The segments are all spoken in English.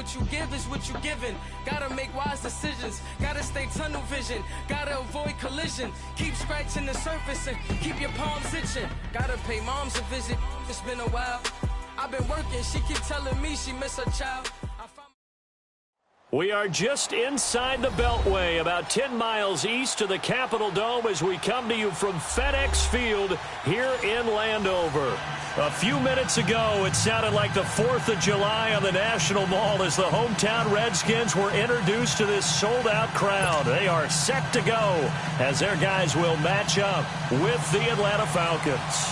what you give is what you given. Gotta make wise decisions, gotta stay tunnel vision, gotta avoid collision. Keep scratching the surface and keep your palms itching. Gotta pay moms a visit, it's been a while. I've been working, she keep telling me she miss her child. We are just inside the Beltway, about 10 miles east of the Capitol Dome as we come to you from FedEx Field here in Landover. A few minutes ago, it sounded like the 4th of July on the National Mall as the hometown Redskins were introduced to this sold-out crowd. They are set to go as their guys will match up with the Atlanta Falcons.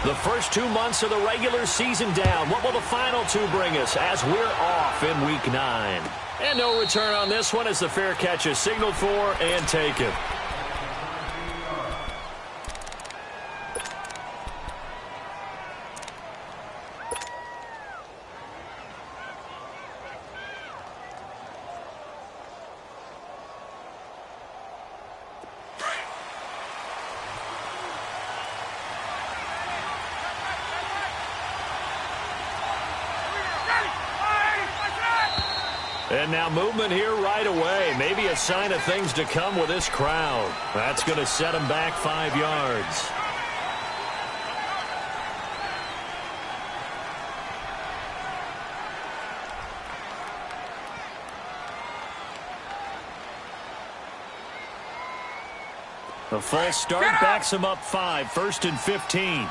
The first 2 months of the regular season down. What will the final two bring us as we're off in Week 9? And no return on this one as the fair catch is signaled for and taken. And now movement here right away. Maybe a sign of things to come with this crowd. That's going to set them back 5 yards. The false start backs them up 5, 1st and 15.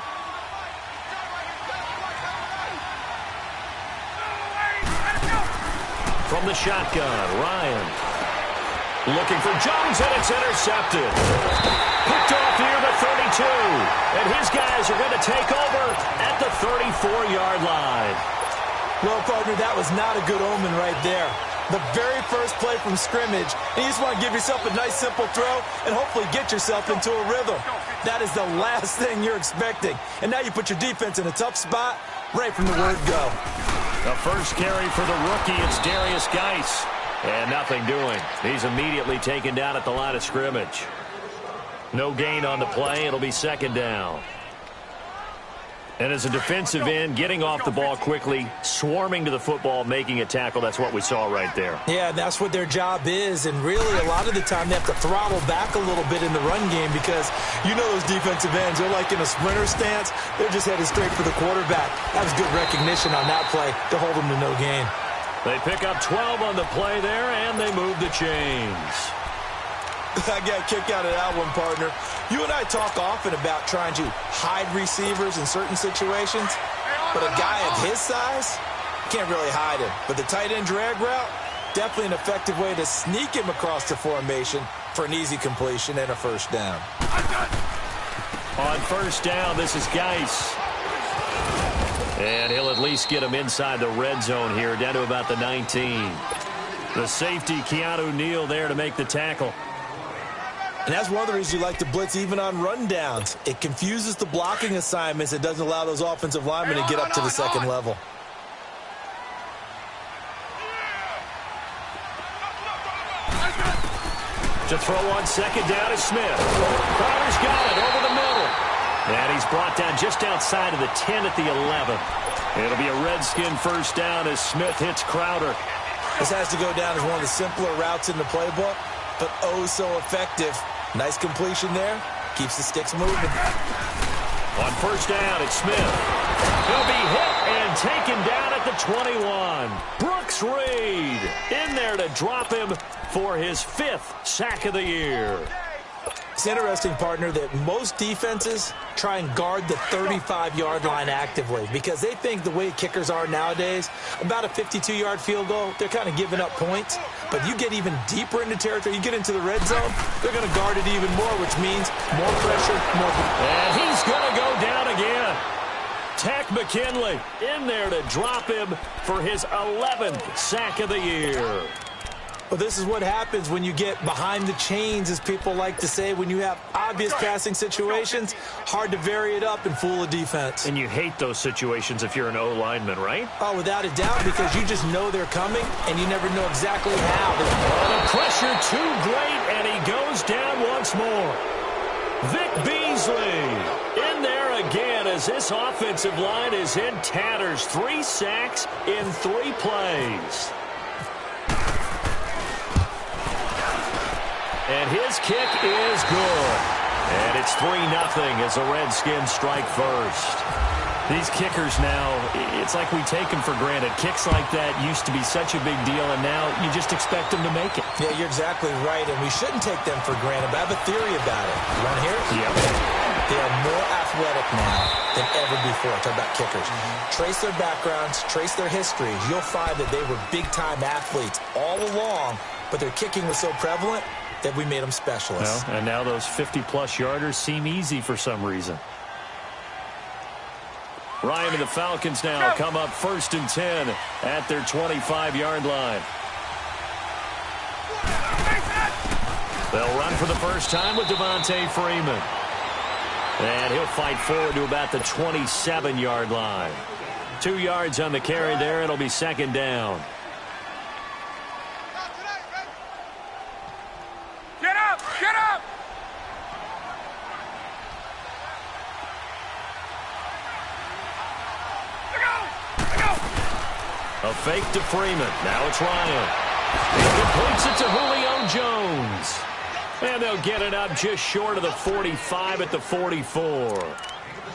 From the shotgun, Ryan. Looking for Jones, and it's intercepted. Picked off near the 32. And his guys are going to take over at the 34-yard line. Well, partner, that was not a good omen right there. The very first play from scrimmage, and you just want to give yourself a nice, simple throw and hopefully get yourself into a rhythm. That is the last thing you're expecting. And now you put your defense in a tough spot right from the word go. The first carry for the rookie, it's Darius Geis. And nothing doing. He's immediately taken down at the line of scrimmage. No gain on the play. It'll be 2nd down. And as a defensive end, getting off the ball quickly, swarming to the football, making a tackle, that's what we saw right there. Yeah, that's what their job is. And really, a lot of the time, they have to throttle back a little bit in the run game because you know those defensive ends, they're like in a sprinter stance. They're just headed straight for the quarterback. That was good recognition on that play to hold them to no gain. They pick up 12 on the play there, and they move the chains. I got a kick out of that one, partner. You and I talk often about trying to hide receivers in certain situations, but a guy of his size, can't really hide him. But the tight end drag route, definitely an effective way to sneak him across the formation for an easy completion and a 1st down. On 1st down, this is Geis. And he'll at least get him inside the red zone here, down to about the 19. The safety, Keanu Neal, there to make the tackle. And that's one of the reasons you like to blitz even on rundowns. It confuses the blocking assignments. It doesn't allow those offensive linemen to get up to the 2nd level. To throw on 2nd down is Smith. Crowder's got it over the middle. And he's brought down just outside of the 10 at the 11. It'll be a Redskin 1st down as Smith hits Crowder. This has to go down as one of the simpler routes in the playbook, but oh so effective. Nice completion there. Keeps the sticks moving. On 1st down, it's Smith. He'll be hit and taken down at the 21. Brooks Reed in there to drop him for his 5th sack of the year. It's interesting, partner, that most defenses try and guard the 35-yard line actively because they think the way kickers are nowadays, about a 52-yard field goal, they're kind of giving up points. But you get even deeper into territory, you get into the red zone, they're going to guard it even more, which means more pressure, more... And he's going to go down again. Tack McKinley in there to drop him for his 11th sack of the year. Well, this is what happens when you get behind the chains, as people like to say, when you have obvious passing situations, hard to vary it up and fool a defense. And you hate those situations if you're an O-lineman, right? Oh, without a doubt, because you just know they're coming, and you never know exactly how. The pressure too great, and he goes down once more. Vic Beasley in there again is this offensive line is in tatters. 3 sacks in 3 plays. And his kick is good. And it's 3-0 as the Redskins strike first. These kickers now, it's like we take them for granted. Kicks like that used to be such a big deal, and now you just expect them to make it. Yeah, you're exactly right, and we shouldn't take them for granted, but I have a theory about it. You want to hear it? Yep. They are more athletic now than ever before. Talk about kickers. Trace their backgrounds, trace their histories. You'll find that they were big-time athletes all along, but their kicking was so prevalent that we made them specialists. Well, and now those 50-plus yarders seem easy for some reason. Ryan and the Falcons now come up 1st and 10 at their 25-yard line. They'll run for the first time with Devontae Freeman. And he'll fight forward to about the 27-yard line. 2 yards on the carry there. It'll be 2nd down. Get up! Get up! A fake to Freeman. Now it's Ryan. He completes it to Julio Jones. And they'll get it up just short of the 45 at the 44.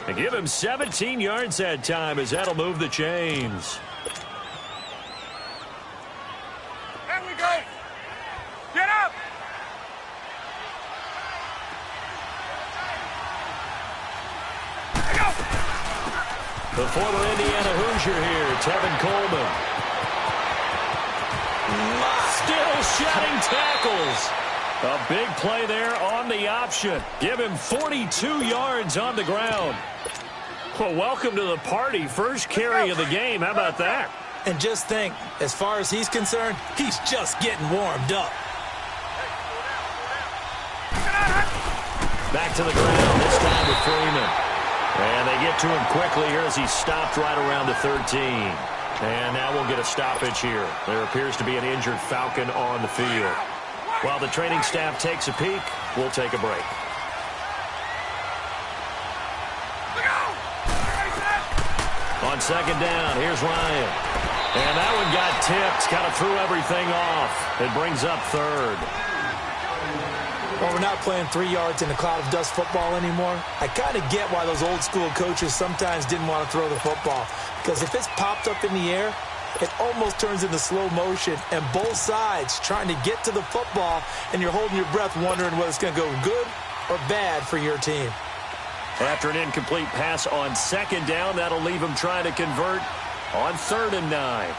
And give him 17 yards that time as that'll move the chains. There we go! Get up! The former Indiana Hoosier here, Tevin Coleman. Still shedding tackles. A big play there on the option. Give him 42 yards on the ground. Well, welcome to the party. First carry of the game. How about that? And just think, as far as he's concerned, he's just getting warmed up. Back to the ground, this time with Freeman. And they get to him quickly here as he stopped right around the 13. And now we'll get a stoppage here. There appears to be an injured Falcon on the field. While the training staff takes a peek, we'll take a break. On 2nd down, here's Ryan. And that one got tipped, kind of threw everything off. It brings up 3rd. Well, we're not playing 3 yards in a cloud of dust football anymore. I kind of get why those old school coaches sometimes didn't want to throw the football. Because if it's popped up in the air, it almost turns into slow motion. And both sides trying to get to the football, and you're holding your breath wondering whether it's going to go good or bad for your team. After an incomplete pass on 2nd down, that'll leave him trying to convert on 3rd and 9.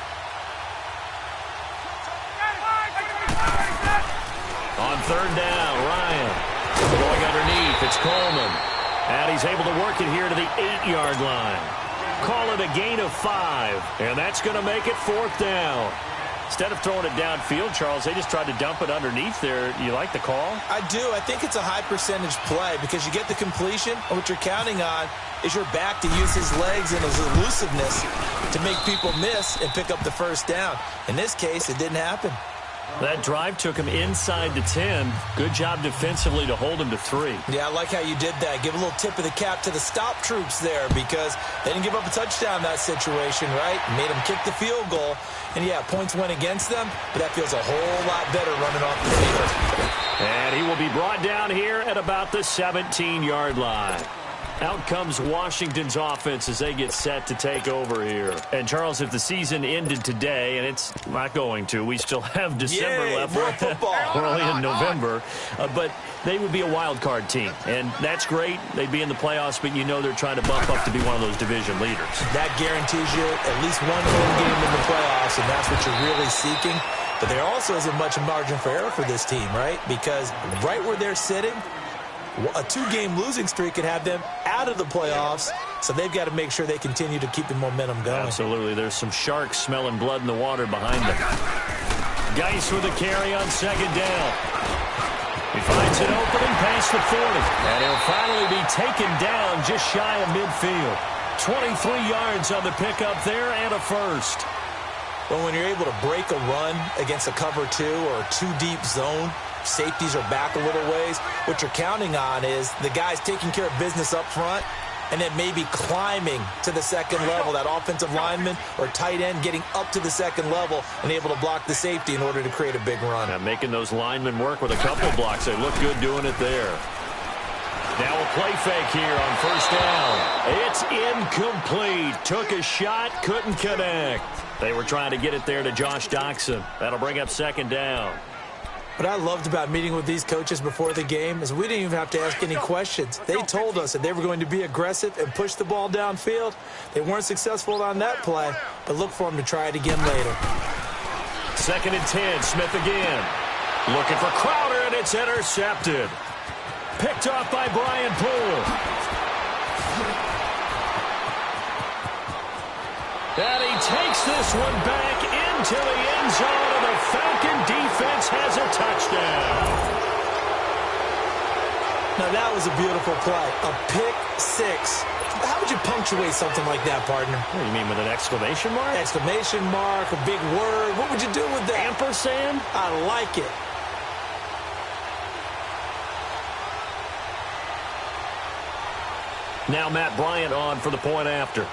On 3rd down, Ryan going underneath. It's Coleman. And he's able to work it here to the 8-yard line. Call it a gain of 5. And that's going to make it 4th down. Instead of throwing it downfield, Charles, they just tried to dump it underneath there. You like the call? I do. I think it's a high percentage play because you get the completion, and what you're counting on is your back to use his legs and his elusiveness to make people miss and pick up the first down. In this case, it didn't happen. That drive took him inside the 10. Good job defensively to hold him to 3. Yeah, I like how you did that. Give a little tip of the cap to the stop troops there because they didn't give up a touchdown in that situation, right? Made them kick the field goal. And, yeah, points went against them, but that feels a whole lot better running off the field. And he will be brought down here at about the 17-yard line. Out comes Washington's offense as they get set to take over here. And, Charles, if the season ended today, and it's not going to, we still have December left. More football. We're only in November. But they would be a wild card team. And that's great. They'd be in the playoffs, but you know they're trying to bump up to be one of those division leaders. That guarantees you at least one home game in the playoffs, and that's what you're really seeking. But there also isn't much margin for error for this team, right? Because right where they're sitting, a 2-game losing streak could have them out of the playoffs, so they've got to make sure they continue to keep the momentum going. Absolutely. There's some sharks smelling blood in the water behind them. Geis with a carry on 2nd down. He finds an opening past the 40, and he'll finally be taken down just shy of midfield. 23 yards on the pickup there and a first. Well, when you're able to break a run against a cover 2 or a 2-deep zone, safeties are back a little ways. What you're counting on is the guys taking care of business up front and then maybe climbing to the second level. That offensive lineman or tight end getting up to the second level and able to block the safety in order to create a big run. Yeah, making those linemen work with a couple blocks. They look good doing it there. Now a play fake here on first down. It's incomplete. Took a shot, couldn't connect. They were trying to get it there to Josh Doxson. That'll bring up second down. What I loved about meeting with these coaches before the game is we didn't even have to ask any questions. They told us that they were going to be aggressive and push the ball downfield. They weren't successful on that play, but look for them to try it again later. 2nd and 10, Smith again. Looking for Crowder, and it's intercepted. Picked off by Brian Poole. And he takes this one back into the end zone, and the Falcon defense has a touchdown. Now, that was a beautiful play. A pick six. How would you punctuate something like that, partner? What do you mean, with an exclamation mark? Exclamation mark, a big word. What would you do with that? Ampersand? I like it. Now Matt Bryant on for the point after.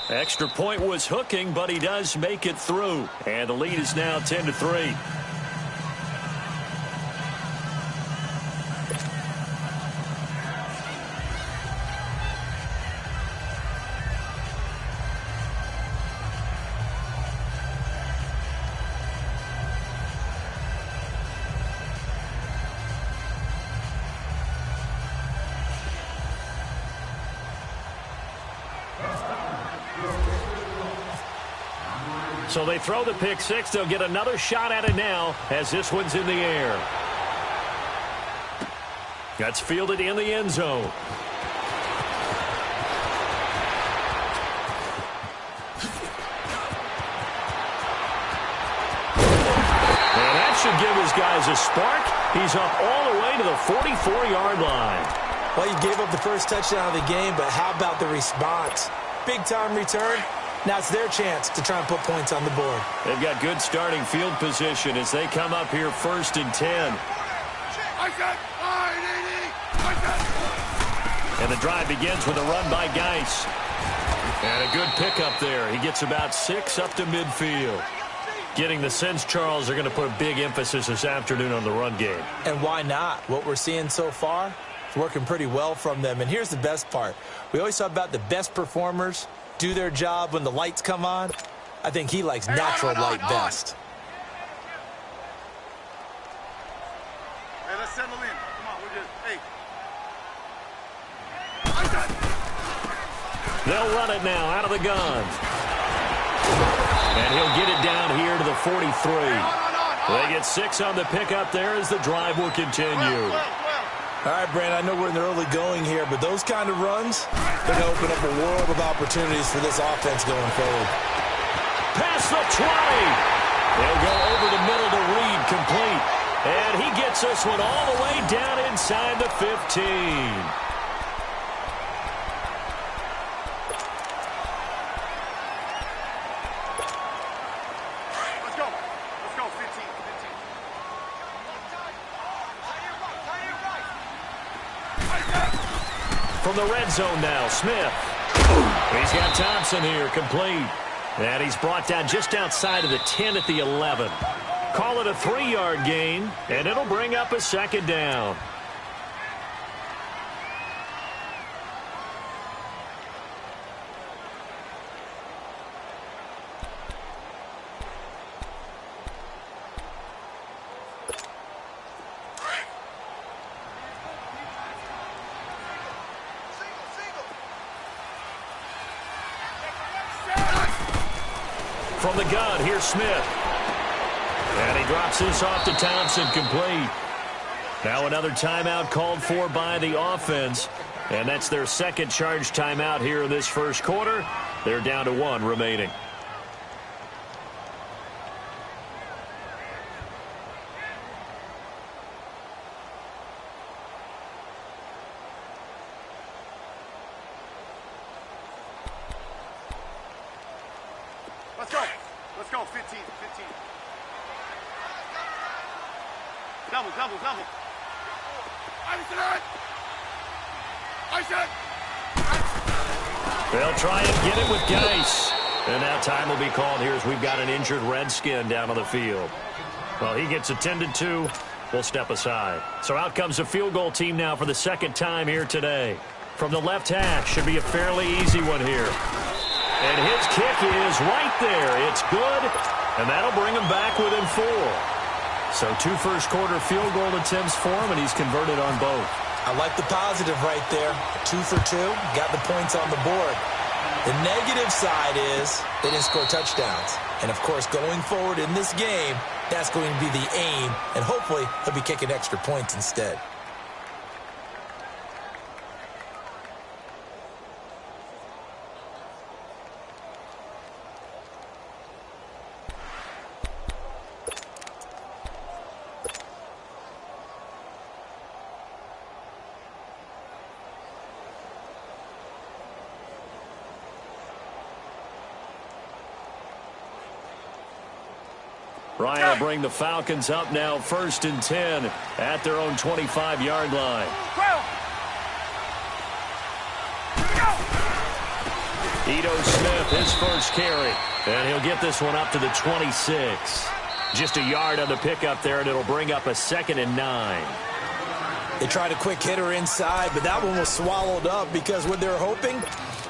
Extra point was hooking, but he does make it through. And the lead is now 10-3. So they throw the pick six. They'll get another shot at it now as this one's in the air. That's fielded in the end zone. And that should give his guys a spark. He's up all the way to the 44-yard line. Well, you gave up the first touchdown of the game, but how about the response? Big-time return. Now it's their chance to try and put points on the board. They've got good starting field position as they come up here 1st and 10. And the drive begins with a run by Geis. And a good pickup there. He gets about 6 up to midfield. Getting the sense, Charles, they're going to put a big emphasis this afternoon on the run game. And why not? What we're seeing so far is working pretty well from them. And here's the best part. We always talk about the best performers do their job when the lights come on. I think he likes natural light best. Hey, let's settle in. Come on, we're just, hey. They'll run it now out of the gun. And he'll get it down here to the 43. They get 6 on the pickup there as the drive will continue. All right, Brand, I know we're in the early going here, but those kind of runs, they're going to open up a world of opportunities for this offense going forward. Past the 20. They'll go over the middle to Reed, complete. And he gets this one all the way down inside the 15. From the red zone now, Smith. He's got Thompson here, complete. And he's brought down just outside of the 10 at the 11. Call it a 3-yard gain, and it'll bring up a second down. From the gun, here's Smith. And he drops this off to Thompson, complete. Now another timeout called for by the offense. And that's their second charge timeout here in this first quarter. They're down to 1 remaining. Let's go. Let's go. 15. 15. Double. They'll try and get it with Geis. And now time will be called here as we've got an injured Redskin down on the field. Well, he gets attended to. We'll step aside. So out comes the field goal team now for the second time here today. From the left hash, should be a fairly easy one here. And his kick is right there. It's good, and that'll bring him back within 4. So 2 first-quarter field goal attempts for him, and he's converted on both. I like the positive right there. 2 for 2, got the points on the board. The negative side is they didn't score touchdowns. And, of course, going forward in this game, that's going to be the aim, and hopefully he'll be kicking extra points instead. Ryan will bring the Falcons up now 1st and 10 at their own 25-yard line. Ito Smith, his first carry. And he'll get this one up to the 26. Just a yard on the pickup there, and it'll bring up a 2nd and 9. They tried a quick hitter inside, but that one was swallowed up because what they're hoping,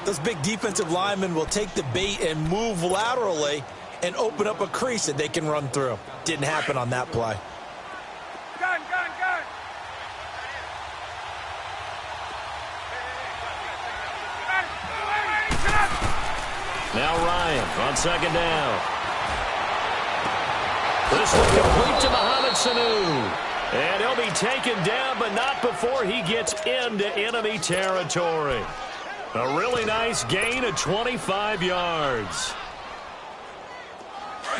those big defensive linemen will take the bait and move laterally and open up a crease that they can run through. Didn't happen on that play. Gun. Now Ryan on 2nd down. This one complete to Mohamed Sanu. And he'll be taken down, but not before he gets into enemy territory. A really nice gain of 25 yards.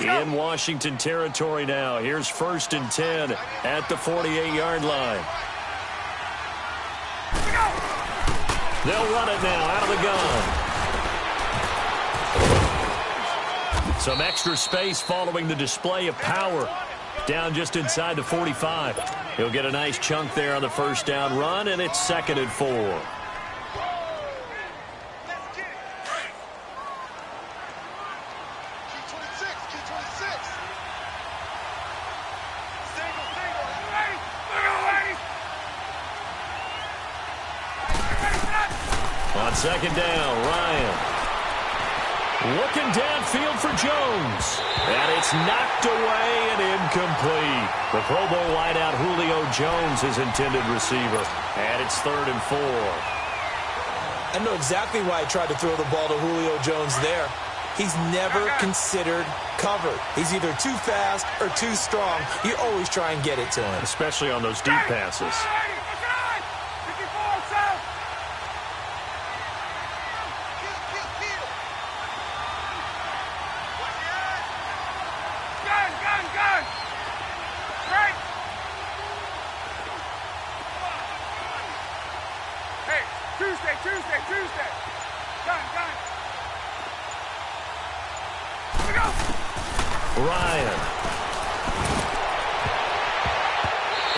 In Washington territory now. Here's 1st and 10 at the 48-yard line. They'll run it now out of the gun. Some extra space following the display of power. Down just inside the 45. He'll get a nice chunk there on the 1st down run, and it's 2nd and 4. On 2nd down, Ryan. Looking downfield for Jones. And it's knocked away and incomplete. The Pro Bowl wideout Julio Jones is intended receiver. And it's 3rd and 4. I know exactly why I tried to throw the ball to Julio Jones there. He's never considered covered. He's either too fast or too strong. You always try and get it to him. Especially on those deep passes. Tuesday. Gun. Ryan.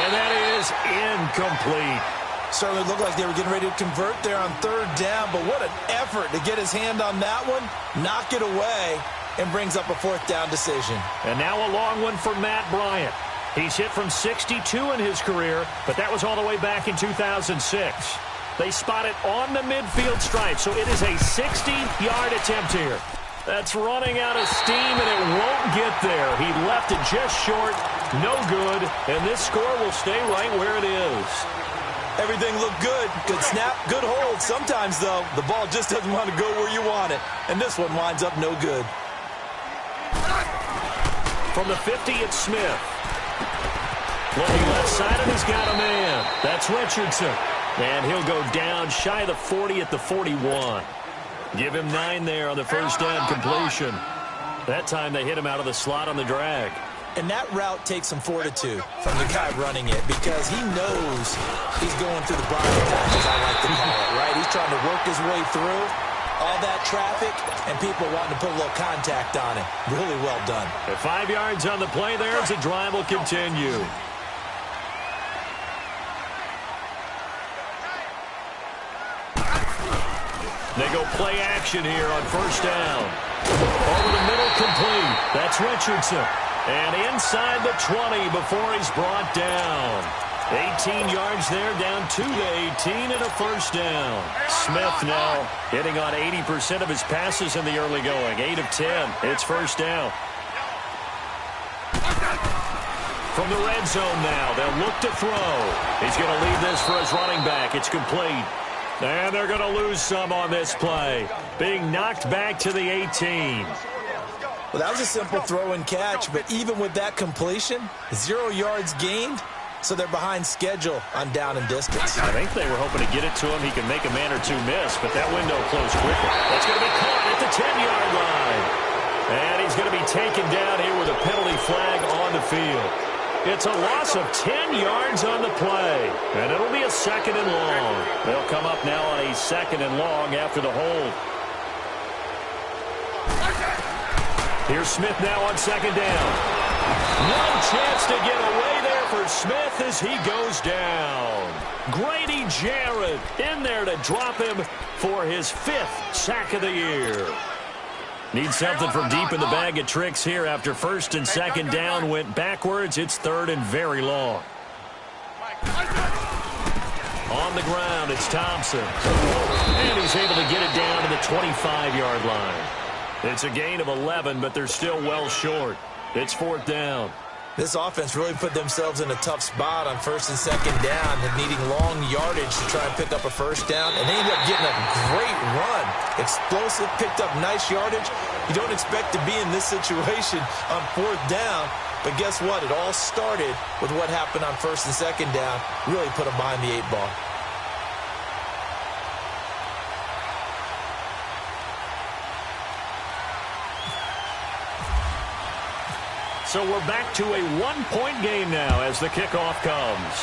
And that is incomplete. Certainly looked like they were getting ready to convert there on 3rd down, but what an effort to get his hand on that one, knock it away, and brings up a 4th down decision. And now a long one for Matt Bryant. He's hit from 62 in his career, but that was all the way back in 2006. They spot it on the midfield stripe, so it is a 60-yard attempt here. That's running out of steam, and it won't get there. He left it just short, no good, and this score will stay right where it is. Everything looked good. Good snap, good hold. Sometimes, though, the ball just doesn't want to go where you want it, and this one winds up no good. From the 50, it's Smith. Looking left side, and he's got a man. That's Richardson. And he'll go down shy of the 40 at the 41. Give him 9 there on the 1st down completion. That time they hit him out of the slot on the drag. And that route takes some fortitude from the guy running it because he knows he's going through the blind attack, as I like to call it, right? He's trying to work his way through all that traffic and people wanting to put a little contact on him. Really well done. At 5 yards on the play there as the drive will continue. They go play action here on first down. Over the middle, complete. That's Richardson. And inside the 20 before he's brought down. 18 yards there, down 2 to 18 and a first down. Smith now hitting on 80% of his passes in the early going. 8 of 10. It's first down. From the red zone now, they'll look to throw. He's going to leave this for his running back. It's complete. And they're going to lose some on this play. Being knocked back to the 18. Well, that was a simple throw and catch, but even with that completion, 0 yards gained, so they're behind schedule on down and distance. I think they were hoping to get it to him. He can make a man or two miss, but that window closed quickly. That's going to be caught at the 10-yard line. And he's going to be taken down here with a penalty flag on the field. It's a loss of 10 yards on the play, and it'll be a second and long. They'll come up now on a second and long after the hold. Here's Smith now on second down. No chance to get away there for Smith as he goes down. Grady Jarrett in there to drop him for his 5th sack of the year. Needs something from deep in the bag of tricks here after first and second down went backwards. It's third and very long. On the ground, it's Thompson. And he's able to get it down to the 25-yard line. It's a gain of 11, but they're still well short. It's fourth down. This offense really put themselves in a tough spot on first and second down, and needing long yardage to try and pick up a first down, and they ended up getting a great run. Explosive, picked up nice yardage. You don't expect to be in this situation on fourth down, but guess what? It all started with what happened on first and second down. Really put them behind the 8 ball. So we're back to a one-point game now as the kickoff comes.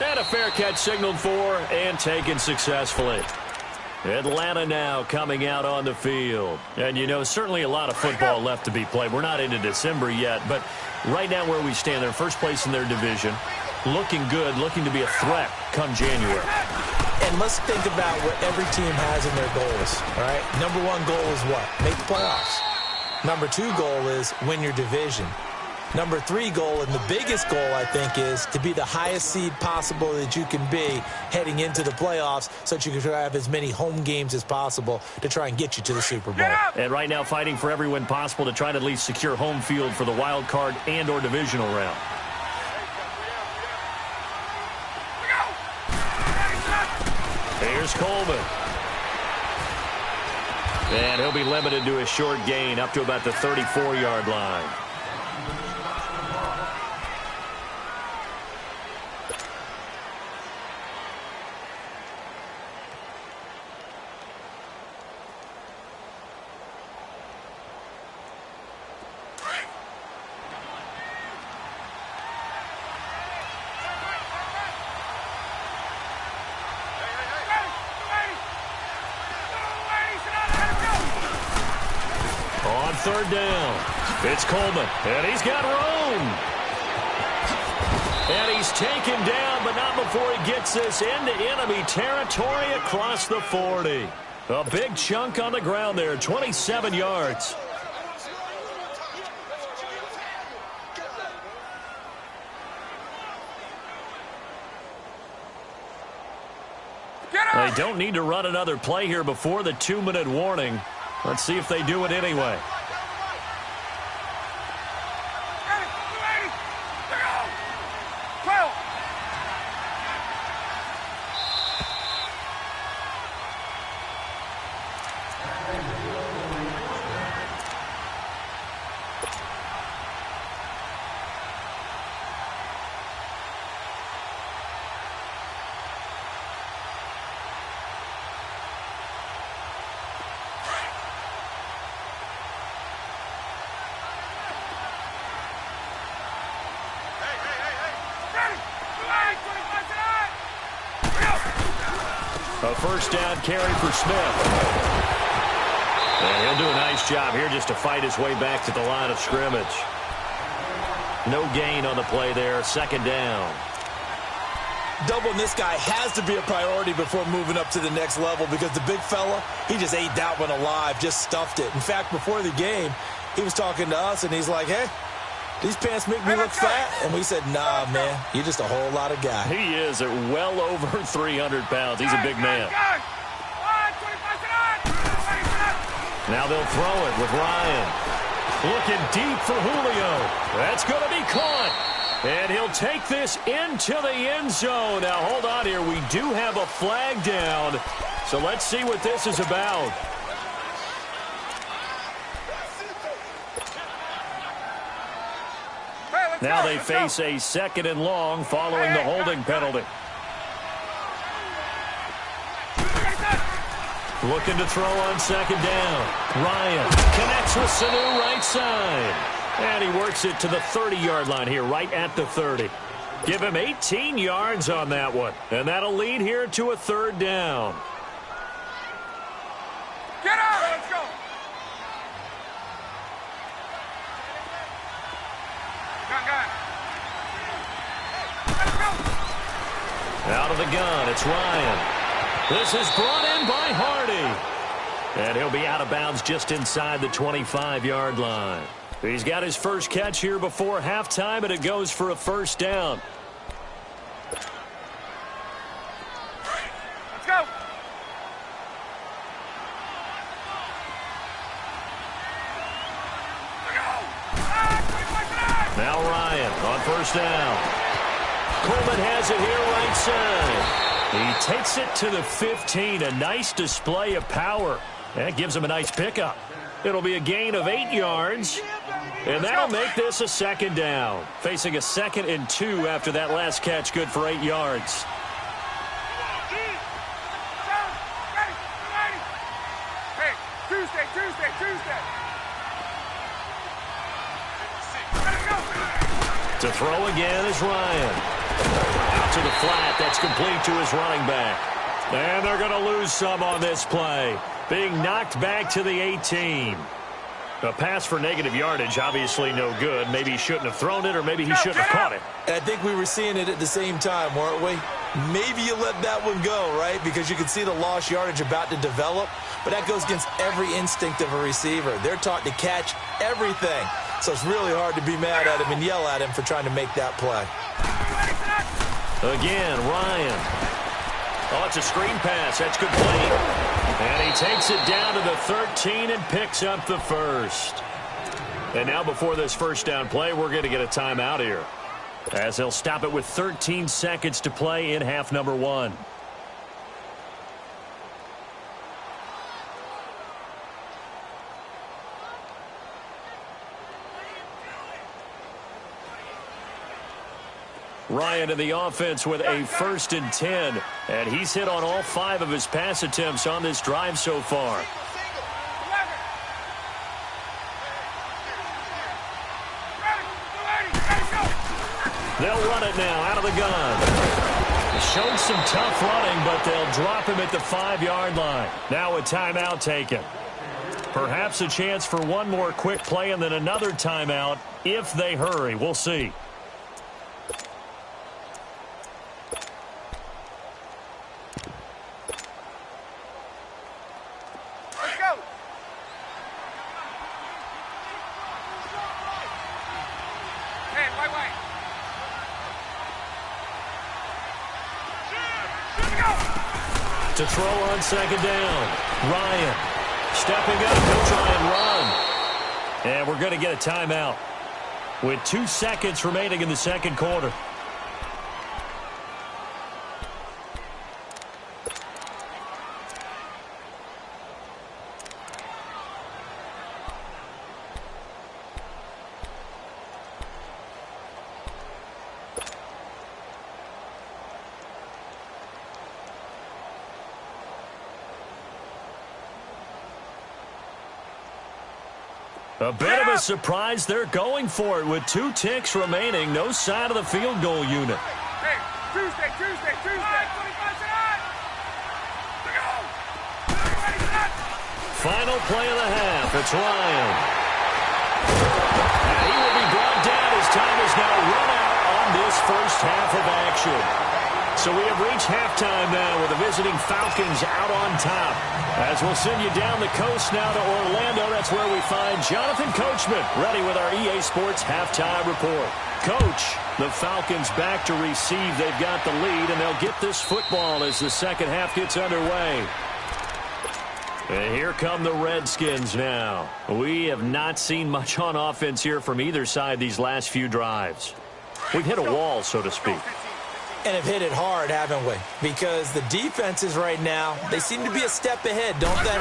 And a fair catch signaled for and taken successfully. Atlanta now coming out on the field. And, you know, certainly a lot of football left to be played. We're not into December yet, but right now where we stand, they're first place in their division. Looking good, looking to be a threat come January. And let's think about what every team has in their goals, all right? Number 1 goal is what? Make the playoffs. Number 2 goal is win your division. Number 3 goal, and the biggest goal, I think, is to be the highest seed possible that you can be heading into the playoffs so that you can try to have as many home games as possible to try and get you to the Super Bowl. And right now fighting for every win possible to try to at least secure home field for the wild card and or divisional round. Here's Coleman. And he'll be limited to a short gain up to about the 34-yard line. Third down. It's Coleman, and he's got room. And he's taken down, but not before he gets this into enemy territory across the 40. A big chunk on the ground there, 27 yards. They don't need to run another play here before the 2-minute warning. Let's see if they do it anyway. A first down carry for Smith. And he'll do a nice job here just to fight his way back to the line of scrimmage. No gain on the play there. Second down. Doubling this guy has to be a priority before moving up to the next level because the big fella, he just ate that one alive, just stuffed it. In fact, before the game, he was talking to us, and he's like, hey, these pants make me look fat. And we said, nah, man, you're just a whole lot of guy. He is at well over 300 pounds. He's a big man. Now they'll throw it with Ryan. Looking deep for Julio. That's going to be caught. And he'll take this into the end zone. Now, hold on here. We do have a flag down. So let's see what this is about. Now they face a 2nd and long following the holding penalty. Looking to throw on 2nd down. Ryan connects with Sanu right side. And he works it to the 30-yard line here, right at the 30. Give him 18 yards on that one. And that'll lead here to a 3rd down. Get out! Let's go! Gun. Let's go! Out of the gun, it's Ryan. This is brought in by Hardy. And he'll be out of bounds just inside the 25-yard line. He's got his first catch here before halftime, and it goes for a 1st down. Let's go! Now Ryan on 1st down. Coleman has it here right side. He takes it to the 15. A nice display of power. That gives him a nice pickup. It'll be a gain of 8 yards. And that'll make this a 2nd down. Facing a 2nd and 2 after that last catch, good for 8 yards. Hey, Tuesday. To throw again is Ryan. Out to the flat. That's complete to his running back. And they're going to lose some on this play. Being knocked back to the 18. A pass for negative yardage, obviously no good. Maybe he shouldn't have thrown it, or maybe he shouldn't have caught it. I think we were seeing it at the same time, weren't we? Maybe you let that one go, right? Because you can see the lost yardage about to develop. But that goes against every instinct of a receiver. They're taught to catch everything. So it's really hard to be mad at him and yell at him for trying to make that play. Again, Ryan. Oh, it's a screen pass. That's complete. And he takes it down to the 13 and picks up the 1st. And now before this 1st down play, we're going to get a timeout here, as they'll stop it with 13 seconds to play in half number 1. Ryan in the offense with a 1st and 10. And he's hit on all 5 of his pass attempts on this drive so far. They'll run it now out of the gun. Showed some tough running, but they'll drop him at the 5-yard line. Now a timeout taken. Perhaps a chance for one more quick play and then another timeout if they hurry. We'll see. To throw on 2nd down. Ryan stepping up to try and run. And we're going to get a timeout with 2 seconds remaining in the 2nd quarter. A bit of a surprise. They're going for it with 2 ticks remaining. No sign of the field goal unit. Hey, Tuesday. Final play of the half. It's Ryan. And he will be brought down as time is now run out on this 1st half of action. So we have reached halftime now with the visiting Falcons out on top. As we'll send you down the coast now to Orlando, that's where we find Jonathan Coachman ready with our EA Sports halftime report. Coach, the Falcons back to receive. They've got the lead, and they'll get this football as the second half gets underway. And here come the Redskins now. We have not seen much on offense here from either side these last few drives. We've hit a wall, so to speak. And have hit it hard, haven't we? Because the defenses right now, they seem to be a step ahead, don't they?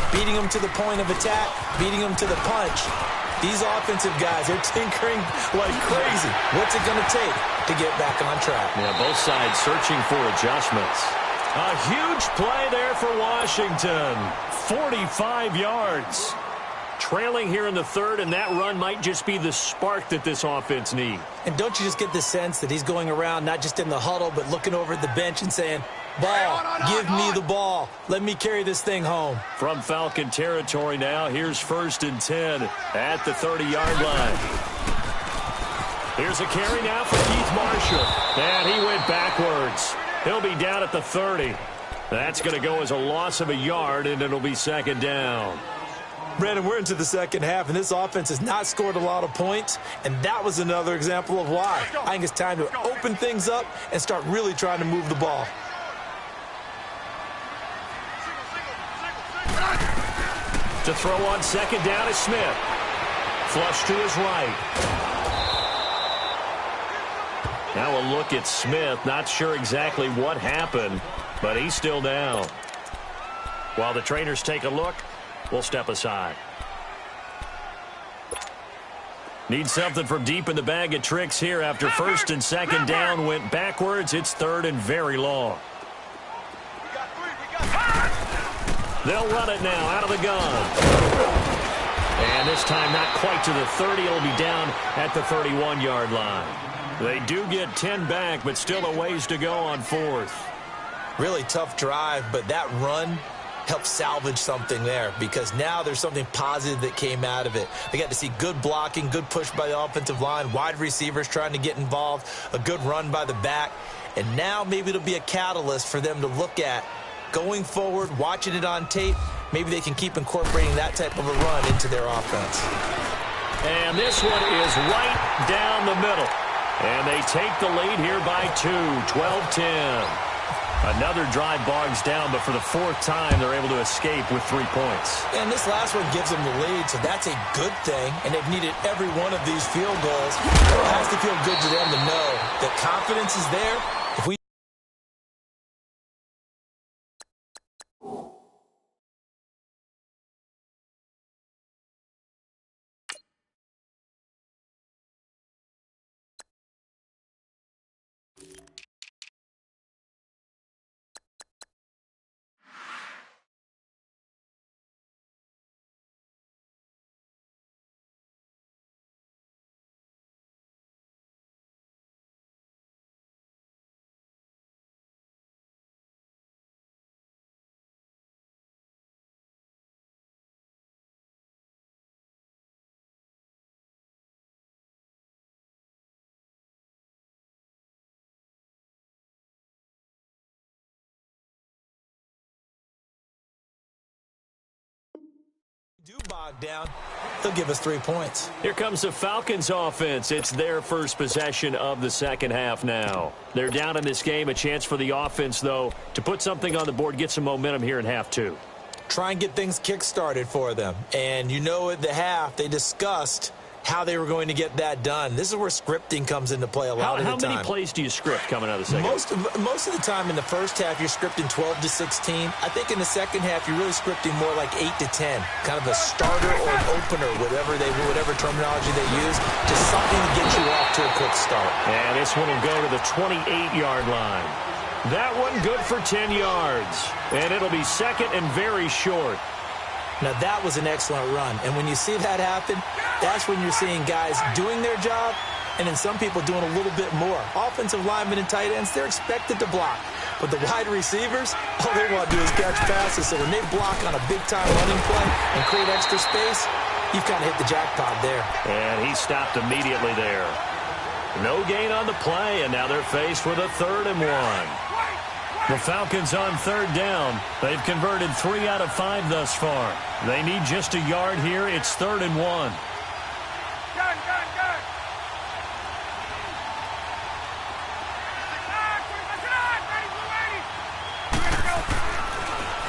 Beating them to the point of attack, beating them to the punch. These offensive guys, they're tinkering like crazy. What's it going to take to get back on track? Yeah, both sides searching for adjustments. A huge play there for Washington. 45 yards. Trailing here in the third, and that run might just be the spark that this offense needs. And don't you just get the sense that he's going around not just in the huddle, but looking over at the bench and saying, ball, give me the ball. Let me carry this thing home. From Falcon territory now, here's 1st and 10 at the 30-yard line. Here's a carry now for Keith Marshall. And he went backwards. He'll be down at the 30. That's going to go as a loss of a yard, and it'll be second down. Brandon, we're into the second half, and this offense has not scored a lot of points, and that was another example of why. I think it's time to open things up and start really trying to move the ball. To throw on second down is Smith. Flush to his right. Now a look at Smith. Not sure exactly what happened, but he's still down. While the trainers take a look, we'll step aside. Need something from deep in the bag of tricks here after 1st and 2nd down went backwards. It's 3rd and very long. They'll run it now out of the gun. And this time not quite to the 30. It'll be down at the 31-yard line. They do get 10 back, but still a ways to go on 4th. Really tough drive, but that run help salvage something there, because now there's something positive that came out of it. They got to see good blocking, good push by the offensive line, wide receivers trying to get involved, a good run by the back, and now maybe it'll be a catalyst for them to look at going forward, watching it on tape. Maybe they can keep incorporating that type of a run into their offense. And this one is right down the middle. And they take the lead here by 2, 12-10. Another drive bogs down, but for the 4th time, they're able to escape with 3 points. And this last one gives them the lead, so that's a good thing. And they've needed every one of these field goals. It has to feel good to them to know that confidence is there. If we do bog down, they'll give us 3 points. Here comes the Falcons offense. It's their first possession of the second half now. They're down in this game. A chance for the offense, though, to put something on the board, get some momentum here in half 2. Try and get things kick-started for them. And you know at the half, they discussed how they were going to get that done. This is where scripting comes into play a lot of the time. How many plays do you script coming out of the second half? Most of the time in the first half, you're scripting 12 to 16. I think in the second half, you're really scripting more like 8 to 10. Kind of a starter or an opener, whatever terminology they use, just something to get you off to a quick start. And this one will go to the 28-yard line. That one good for 10 yards. And it'll be second and very short. Now, that was an excellent run. And when you see that happen, that's when you're seeing guys doing their job and then some people doing a little bit more. Offensive linemen and tight ends, they're expected to block. But the wide receivers, all they want to do is catch passes. So when they block on a big-time running play and create extra space, you've kind of hit the jackpot there. And he stopped immediately there. No gain on the play, and now they're faced with a 3rd and 1. The Falcons on 3rd down. They've converted 3 out of 5 thus far. They need just a yard here. It's 3rd and 1. Gun.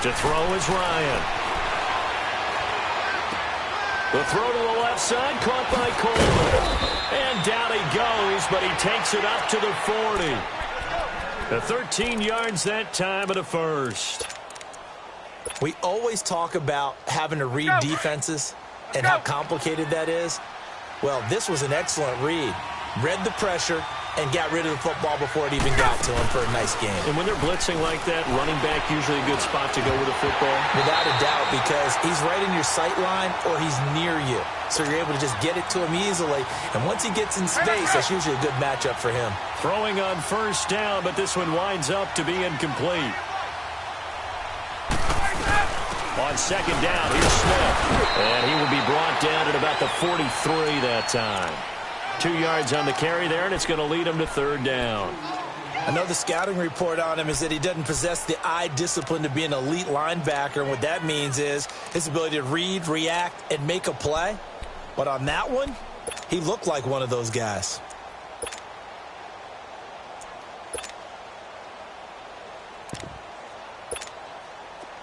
To throw is Ryan. The throw to the left side, caught by Coleman. And down he goes, but he takes it up to the 40. The 13 yards that time of the first. We always talk about having to read defenses and how complicated that is. Well, this was an excellent read. Read the pressure and got rid of the football before it even got to him for a nice game. And when they're blitzing like that, running back usually a good spot to go with a football? Without a doubt, because he's right in your sight line or he's near you. So you're able to just get it to him easily. And once he gets in space, that's usually a good matchup for him. Throwing on 1st down, but this one winds up to be incomplete. On 2nd down, here's Smith. And he will be brought down at about the 43 that time. 2 yards on the carry there, and it's going to lead him to 3rd down. I know the scouting report on him is that he doesn't possess the eye discipline to be an elite linebacker, and what that means is his ability to read, react, and make a play. But on that one, he looked like one of those guys.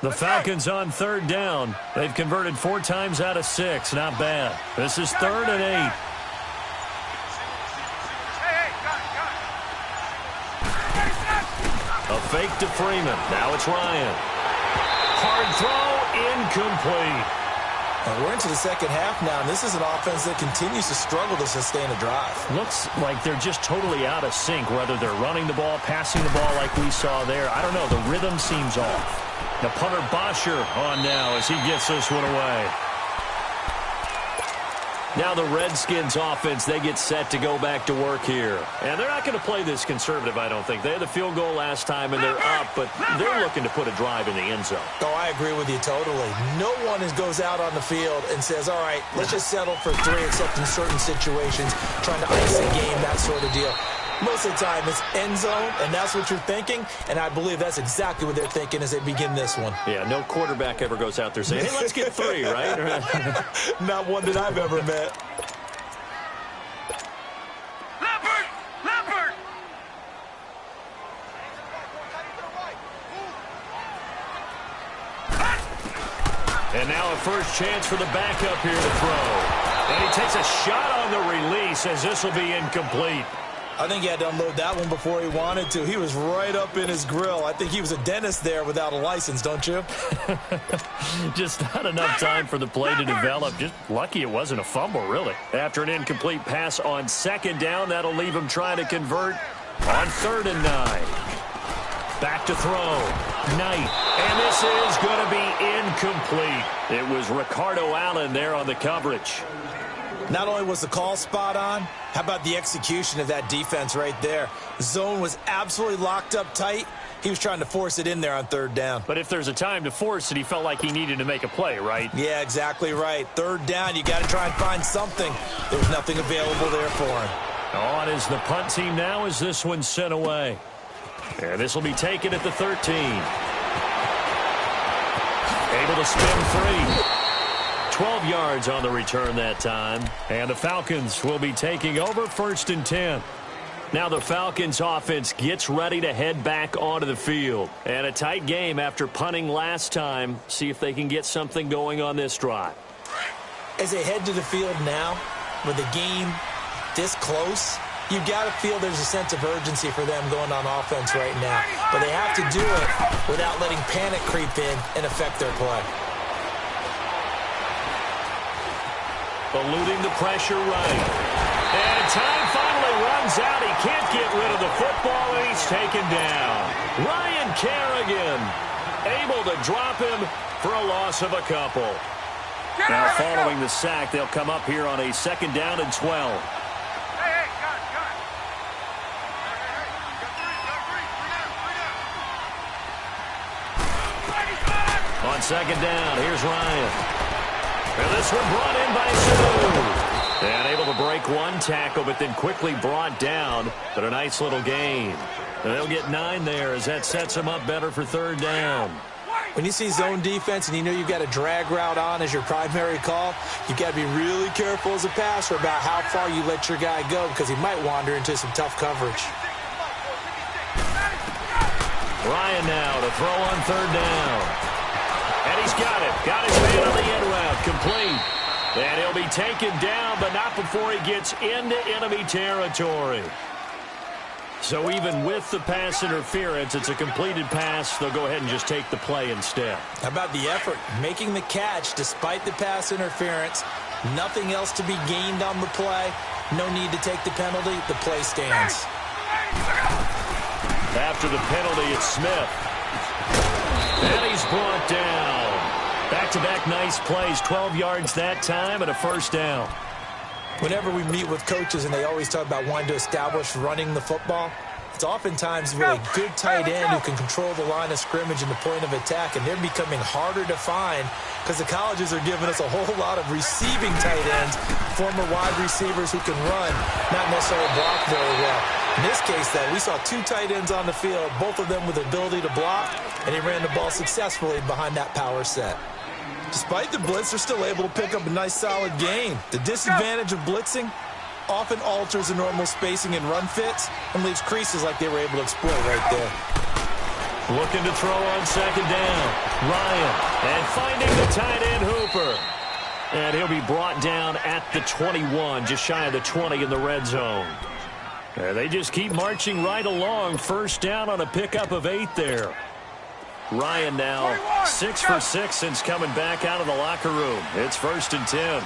The Falcons on 3rd down. They've converted 4 times out of 6. Not bad. This is 3rd and 8. A fake to Freeman. Now it's Ryan. Hard throw, incomplete. And we're into the second half now, and this is an offense that continues to struggle to sustain a drive. Looks like they're just totally out of sync, whether they're running the ball, passing the ball like we saw there. I don't know. The rhythm seems off. The punter Bosher on now as he gets this one away. Now the Redskins offense, they get set to go back to work here. And they're not going to play this conservative, I don't think. They had the field goal last time, and they're up, but they're looking to put a drive in the end zone. Oh, I agree with you totally. No one goes out on the field and says, all right, let's just settle for 3, except in certain situations, trying to ice a game, that sort of deal. Most of the time, it's end zone, and that's what you're thinking, and I believe that's exactly what they're thinking as they begin this one. Yeah, no quarterback ever goes out there saying, hey, let's get 3, right? Not one that I've ever met. Leopard! And now a first chance for the backup here to throw. And he takes a shot on the release as this will be incomplete. I think he had to unload that one before he wanted to. He was right up in his grill. I think he was a dentist there without a license, don't you? Just not enough time for the play to develop. Just lucky it wasn't a fumble, really. After an incomplete pass on 2nd down, that'll leave him trying to convert on 3rd and 9. Back to throw. Knight. And this is going to be incomplete. It was Ricardo Allen there on the coverage. Not only was the call spot on, how about the execution of that defense right there? The zone was absolutely locked up tight. He was trying to force it in there on 3rd down. But if there's a time to force it, he felt like he needed to make a play, right? Yeah, exactly right. 3rd down, you got to try and find something. There was nothing available there for him. On is the punt team now as this one's sent away. And this will be taken at the 13. Able to spin free. 12 yards on the return that time. And the Falcons will be taking over 1st and 10. Now the Falcons offense gets ready to head back onto the field. And a tight game after punting last time. See if they can get something going on this drive. As they head to the field now, with the game this close, you've got to feel there's a sense of urgency for them going on offense right now. But they have to do it without letting panic creep in and affect their play. Eluding the pressure right. And time finally runs out. He can't get rid of the football, and he's taken down. Ryan Kerrigan able to drop him for a loss of a couple. Now following the sack, they'll come up here on a 2nd down and 12. Hey, got. On 2nd down, here's Ryan. And this one brought in by Sanu. And able to break one tackle, but then quickly brought down. But a nice little gain. They'll get 9 there as that sets them up better for 3rd down. When you see zone defense and you know you've got a drag route on as your primary call, you've got to be really careful as a passer about how far you let your guy go because he might wander into some tough coverage. Ryan now to throw on 3rd down. And he's got it. Got his man on the end route. Complete. And he'll be taken down, but not before he gets into enemy territory. So even with the pass interference, it's a completed pass. They'll go ahead and just take the play instead. How about the effort? Making the catch despite the pass interference. Nothing else to be gained on the play. No need to take the penalty. The play stands. After the penalty, it's Smith. And he's brought down. Back-to-back nice plays. 12 yards that time and a 1st down. Whenever we meet with coaches and they always talk about wanting to establish running the football, it's oftentimes with a good tight end who can control the line of scrimmage and the point of attack, and they're becoming harder to find because the colleges are giving us a whole lot of receiving tight ends, former wide receivers who can run, not necessarily block very well. In this case, though, we saw 2 tight ends on the field, both of them with the ability to block, and he ran the ball successfully behind that power set. Despite the blitz, they're still able to pick up a nice, solid gain. The disadvantage of blitzing often alters the normal spacing and run fits and leaves creases like they were able to exploit right there. Looking to throw on 2nd down. Ryan, and finding the tight end Hooper. And he'll be brought down at the 21, just shy of the 20 in the red zone. And they just keep marching right along. 1st down on a pickup of 8 there. Ryan now 6 for 6 since coming back out of the locker room. It's 1st and 10.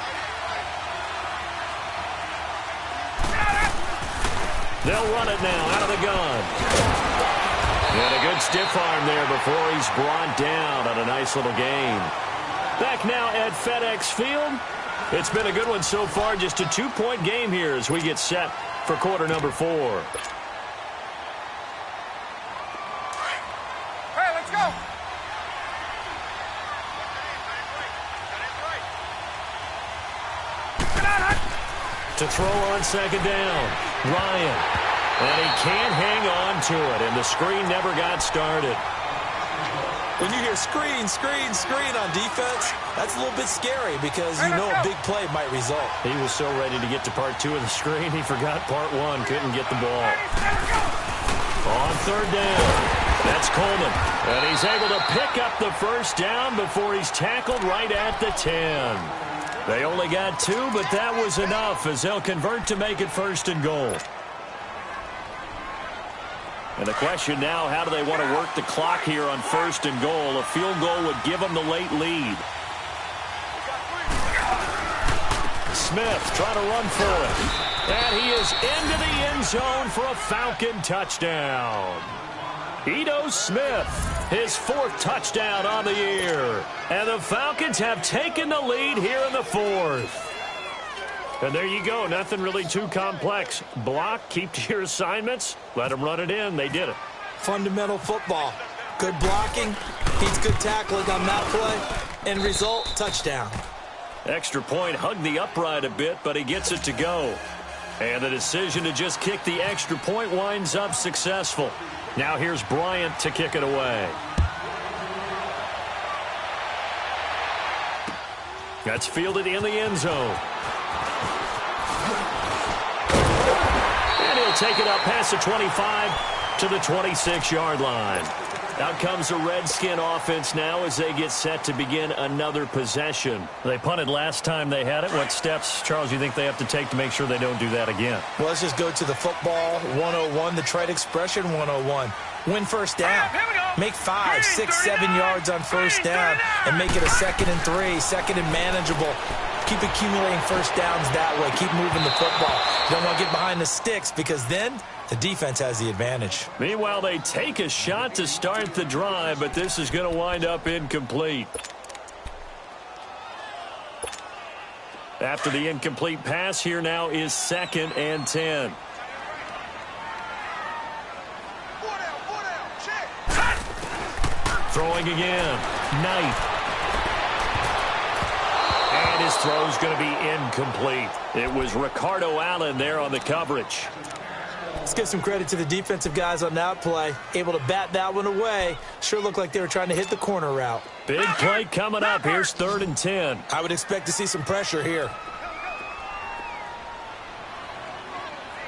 They'll run it now out of the gun. And a good stiff arm there before he's brought down on a nice little gain. Back now at FedEx Field. It's been a good one so far. Just a 2-point game here as we get set for quarter number 4. Hey, let's go. To throw on 2nd down. Ryan. And he can't hang on to it. And the screen never got started. When you hear screen, screen, screen on defense, that's a little bit scary because you know a big play might result. He was so ready to get to part 2 of the screen, he forgot part 1. Couldn't get the ball. On 3rd down. That's Coleman. And he's able to pick up the 1st down before he's tackled right at the 10. They only got 2, but that was enough as they'll convert to make it 1st and goal. And the question now, how do they want to work the clock here on 1st and goal? A field goal would give them the late lead. Smith trying to run for it. And he is into the end zone for a Falcon touchdown. Ito Smith, his 4th touchdown on the year. And the Falcons have taken the lead here in the 4th. And there you go. Nothing really too complex. Block, keep to your assignments, let them run it in. They did it. Fundamental football. Good blocking, needs good tackling on that play. End result, touchdown. Extra point, hugged the upright a bit, but he gets it to go. And the decision to just kick the extra point winds up successful. Now here's Bryant to kick it away. That's fielded in the end zone. And he'll take it up past the 25 to the 26-yard line. Out comes the Redskin offense now as they get set to begin another possession. They punted last time they had it. What steps, Charles, you think they have to take to make sure they don't do that again? Well, let's just go to the football 101, the trite expression 101. Win 1st down. Make 5, 6, 7 yards on 1st down and make it a 2nd and 3, 2nd and manageable. Keep accumulating 1st downs that way. Keep moving the football. You don't want to get behind the sticks because then the defense has the advantage. Meanwhile, they take a shot to start the drive, but this is going to wind up incomplete. After the incomplete pass, here now is 2nd and 10. Throwing again. Knight. And And his throw's going to be incomplete. It was Ricardo Allen there on the coverage. Let's give some credit to the defensive guys on that play. Able to bat that one away. Sure looked like they were trying to hit the corner route. Big play coming up. Here's 3rd and 10. I would expect to see some pressure here.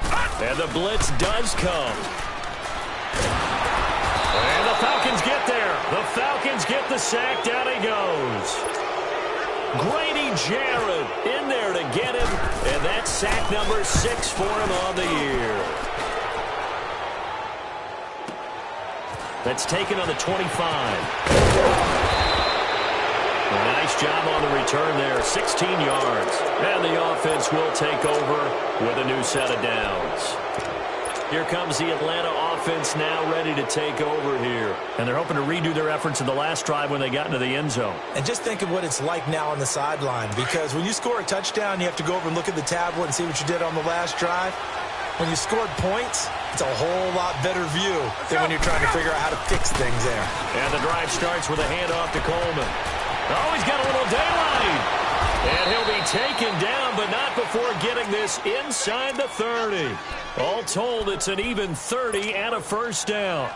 And the blitz does come. And the Falcons get there. The Falcons get the sack. Down he goes. Grady Jarrett in there to get him. And that's sack number 6 for him on the year. That's taken on the 25. A nice job on the return there. 16 yards. And the offense will take over with a new set of downs. Here comes the Atlanta offense now ready to take over here. And they're hoping to redo their efforts in the last drive when they got into the end zone. And just think of what it's like now on the sideline. Because when you score a touchdown, you have to go over and look at the tablet and see what you did on the last drive. When you scored points, it's a whole lot better view than when you're trying to figure out how to fix things there. And the drive starts with a handoff to Coleman. Oh, he's got a little daylight. And he'll be taken down, but not before getting this inside the 30. All told, it's an even 30 and a first down.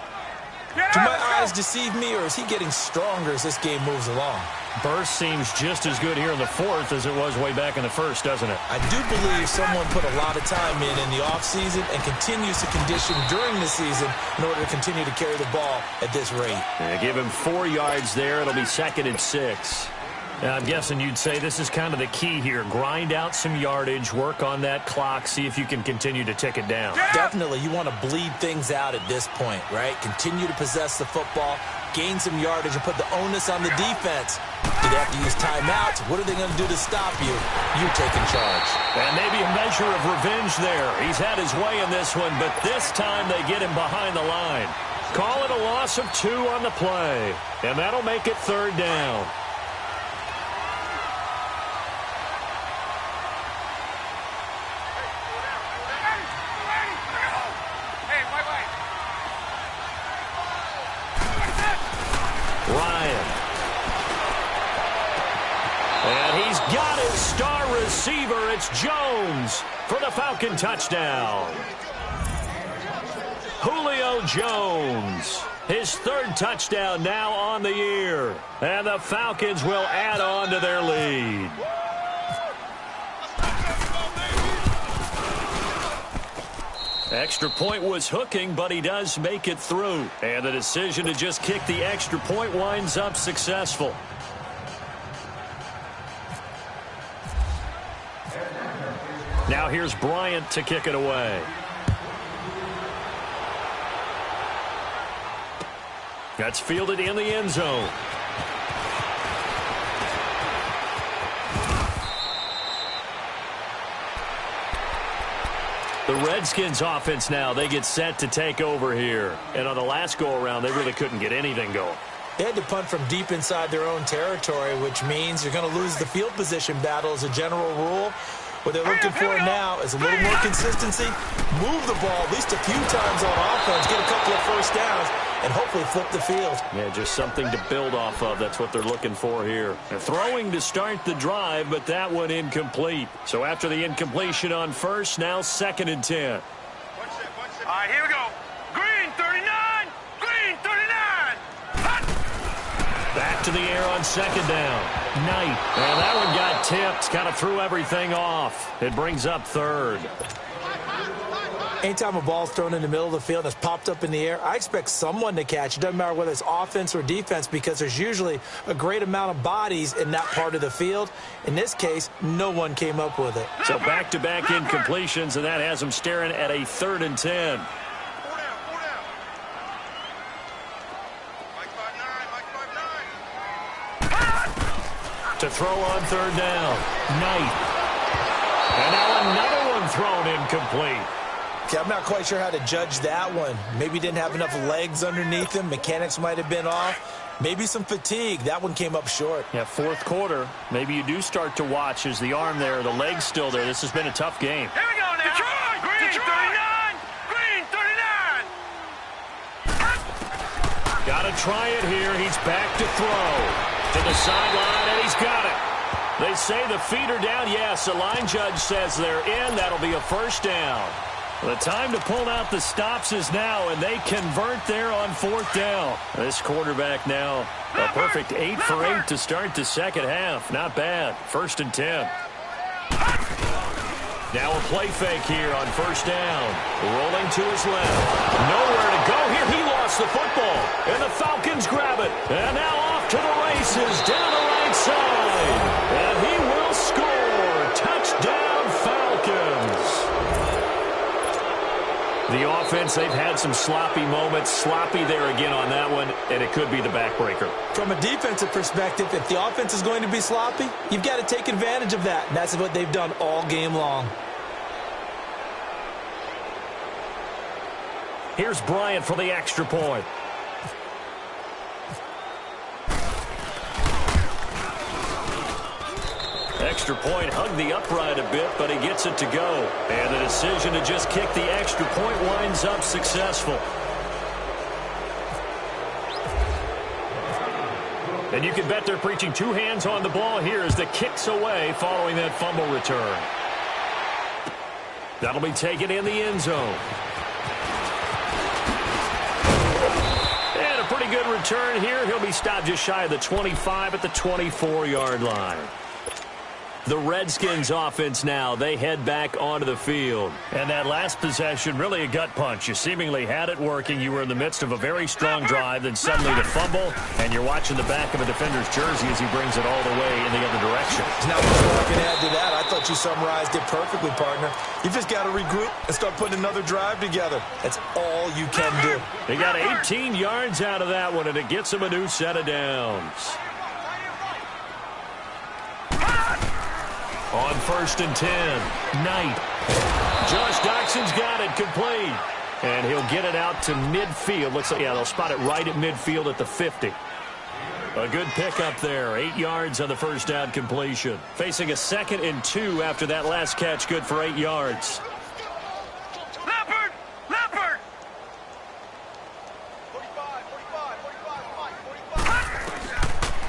Do my eyes deceive me, or is he getting stronger as this game moves along? Burst seems just as good here in the 4th as it was way back in the 1st, doesn't it? I do believe someone put a lot of time in the offseason and continues to condition during the season in order to continue to carry the ball at this rate. Yeah, give him 4 yards there. It'll be 2nd and 6. Now, I'm guessing you'd say this is kind of the key here. Grind out some yardage, work on that clock, see if you can continue to tick it down. Definitely. You want to bleed things out at this point, right? Continue to possess the football, gain some yardage, and put the onus on the defense. Do they have to use timeouts? What are they going to do to stop you? You taking charge. And maybe a measure of revenge there. He's had his way in this one, but this time they get him behind the line. Call it a loss of 2 on the play, and that'll make it 3rd down. Ryan. And he's got his star receiver. It's Jones for the Falcon touchdown. Julio Jones. His 3rd touchdown now on the year. And the Falcons will add on to their lead. Extra point was hooking, but he does make it through. And the decision to just kick the extra point winds up successful. Now here's Bryant to kick it away. That's fielded in the end zone. The Redskins offense now, they get set to take over here. And on the last go-around, they really couldn't get anything going. They had to punt from deep inside their own territory, which means you're going to lose the field position battle as a general rule. What they're looking for now is a little more consistency, move the ball at least a few times on offense, get a couple of first downs, and hopefully flip the field. Yeah, just something to build off of. That's what they're looking for here. They're throwing to start the drive, but that one incomplete. So after the incompletion on first, now 2nd and 10. All right, here we go. Green, 39. Green, 39. Hot. Back to the air on 2nd down. Knight. And that one got tipped. Kind of threw everything off. It brings up 3rd. Anytime a ball's thrown in the middle of the field that's popped up in the air, I expect someone to catch. It doesn't matter whether it's offense or defense because there's usually a great amount of bodies in that part of the field. In this case, no one came up with it. So back-to-back incompletions, and that has them staring at a 3rd and 10. To throw on 3rd down. Knight. And now another one thrown incomplete. Okay, I'm not quite sure how to judge that one. Maybe didn't have enough legs underneath him. Mechanics might have been off. Maybe some fatigue. That one came up short. Yeah, 4th quarter. Maybe you do start to watch as the arm there, the leg's still there. This has been a tough game. Here we go now. Detroit, Green, Detroit. 39. Green, 39. Got to try it here. He's back to throw. To the sideline, and he's got it. They say the feet are down. Yes, the line judge says they're in. That'll be a first down. The time to pull out the stops is now, and they convert there on fourth down. This quarterback now a perfect 8 for 8 to start the second half. Not bad. 1st and 10. Now a play fake here on first down. Rolling to his left. Nowhere to go here. He lost the football. And the Falcons grab it. And now off to the races down the right side. And he will score. Touchdown Falcons. The offense, they've had some sloppy moments. Sloppy there again on that one, and it could be the backbreaker. From a defensive perspective, if the offense is going to be sloppy, you've got to take advantage of that, and that's what they've done all game long. Here's Bryant for the extra point. Extra point hugged the upright a bit, but he gets it to go. And the decision to just kick the extra point winds up successful. And you can bet they're preaching 2 hands on the ball here as the kick's away following that fumble return. That'll be taken in the end zone. And a pretty good return here. He'll be stopped just shy of the 25 at the 24-yard line. The Redskins offense now, they head back onto the field. And that last possession, really a gut punch. You seemingly had it working. You were in the midst of a very strong drive, then suddenly the fumble, and you're watching the back of a defender's jersey as he brings it all the way in the other direction. There's not much more I can add to that. I thought you summarized it perfectly, partner. You just got to regroup and start putting another drive together. That's all you can do. They got 18 yards out of that one, and it gets them a new set of downs. On 1st and 10, Knight. Josh Doxson's got it complete. And he'll get it out to midfield. Looks like, yeah, they'll spot it right at midfield at the 50. A good pickup there. 8 yards on the first down completion. Facing a 2nd and 2 after that last catch. Good for 8 yards. Leopard! Leopard!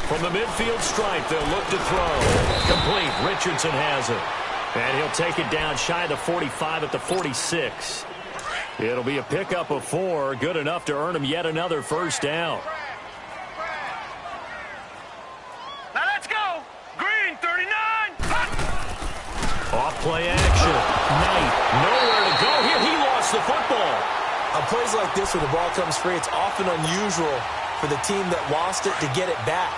From the midfield stripe, they'll look to throw. Complete. Richardson has it. And he'll take it down shy of the 45 at the 46. It'll be a pickup of 4. Good enough to earn him yet another first down. Now let's go! Green, 39! Off play action. Knight. Nowhere to go here. He lost the football. On plays like this where the ball comes free, it's often unusual for the team that lost it to get it back.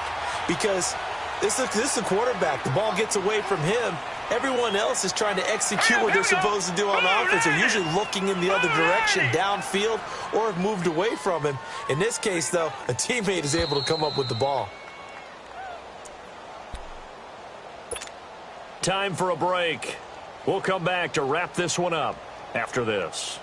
Because this is the quarterback. The ball gets away from him. Everyone else is trying to execute what they're supposed to do on offense. They're usually looking in the other direction, downfield, or have moved away from him. In this case, though, a teammate is able to come up with the ball. Time for a break. We'll come back to wrap this one up after this.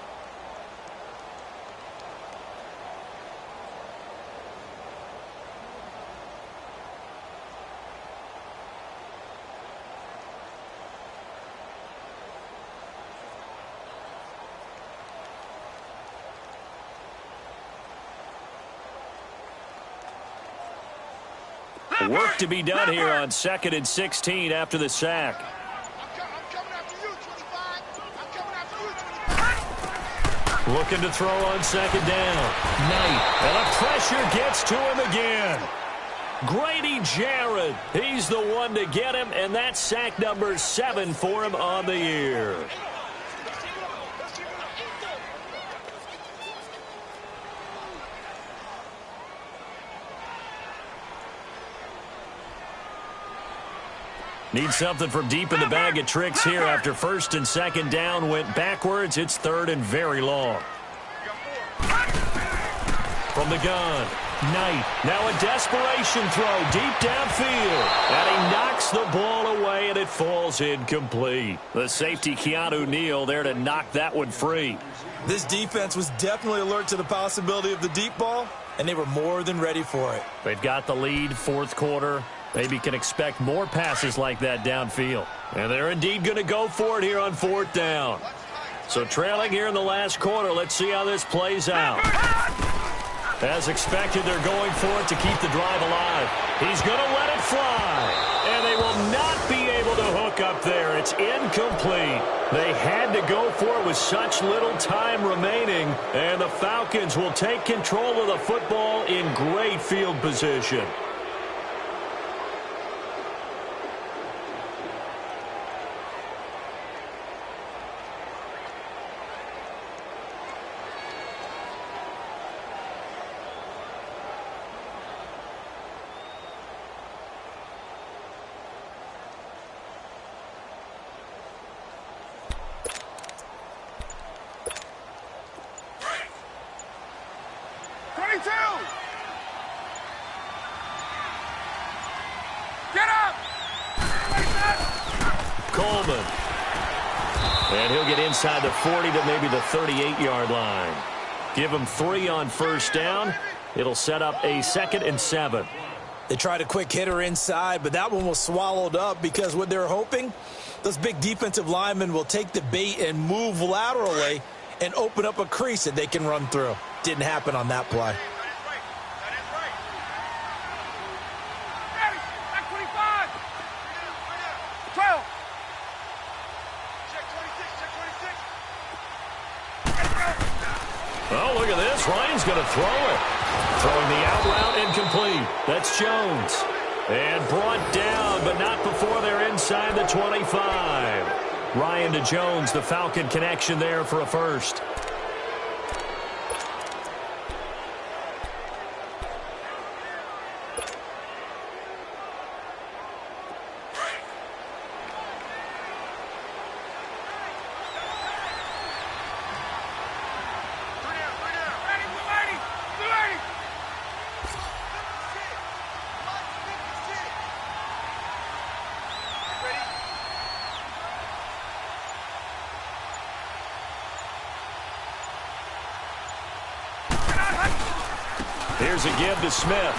Work to be done here on 2nd and 16 after the sack. Looking to throw on 2nd down. Knight. And the pressure gets to him again. Grady Jarrett. He's the one to get him, and that's sack number 7 for him on the year. Need something from deep in the bag of tricks here after 1st and 2nd down went backwards. It's 3rd and very long. From the gun, Knight. Now a desperation throw deep downfield. And he knocks the ball away, and it falls incomplete. The safety, Keanu Neal, there to knock that one free. This defense was definitely alert to the possibility of the deep ball, and they were more than ready for it. They've got the lead, 4th quarter. Maybe can expect more passes like that downfield. And they're indeed going to go for it here on 4th down. So trailing here in the last quarter, let's see how this plays out. As expected, they're going for it to keep the drive alive. He's going to let it fly. And they will not be able to hook up there. It's incomplete. They had to go for it with such little time remaining. And the Falcons will take control of the football in great field position. Get up! Coleman. And he'll get inside the 40 to maybe the 38-yard line. Give him 3 on first down. It'll set up a 2nd and 7. They tried a quick hitter inside, but that one was swallowed up because what they're hoping, those big defensive linemen will take the bait and move laterally and open up a crease that they can run through. Didn't happen on that play. Oh, look at this. Ryan's going to throw it. Throwing the out route incomplete. That's Jones. And brought down, but not before they're inside the 25. Ryan to Jones, the Falcon connection there for a first. Here's a give to Smith.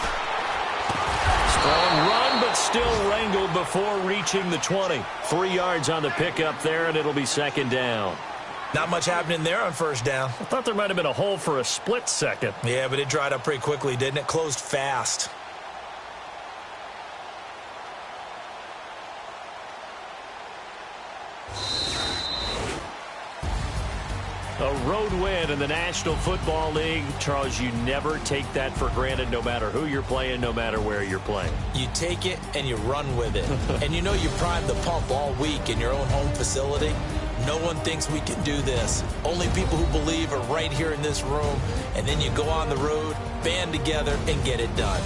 Strong run, but still wrangled before reaching the 20. 3 yards on the pickup there, and it'll be 2nd down. Not much happening there on first down. I thought there might have been a hole for a split second. Yeah, but it dried up pretty quickly, didn't it? Closed fast. A road win in the National Football League. Charles, you never take that for granted no matter who you're playing, no matter where you're playing. You take it and you run with it. And you know you primed the pump all week in your own home facility. No one thinks we can do this. Only people who believe are right here in this room. And then you go on the road, band together, and get it done.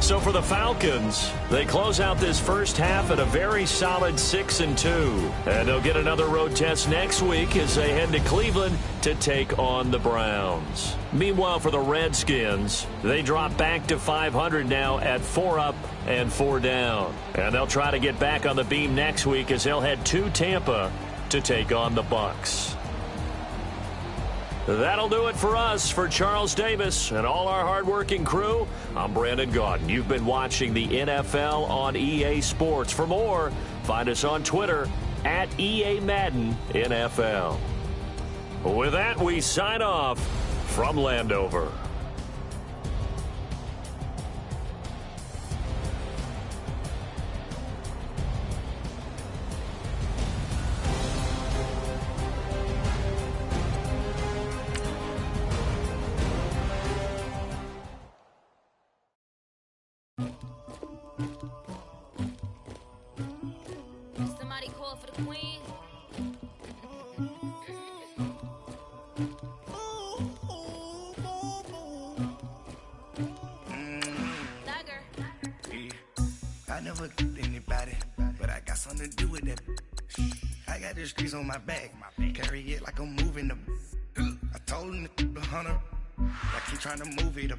So for the Falcons, they close out this first half at a very solid 6-2. And they'll get another road test next week as they head to Cleveland to take on the Browns. Meanwhile, for the Redskins, they drop back to 500 now at 4 up and 4 down. And they'll try to get back on the beam next week as they'll head to Tampa to take on the Bucs. That'll do it for us. For Charles Davis and all our hardworking crew, I'm Brandon Gaudin. You've been watching the NFL on EA Sports. For more, find us on Twitter at EA Madden NFL. With that, we sign off from Landover. Somebody call for the queen. I never killed anybody, but I got something to do with that. I got the streets on my back, carry it like I'm moving the. I told him to 100. I keep trying to move it up.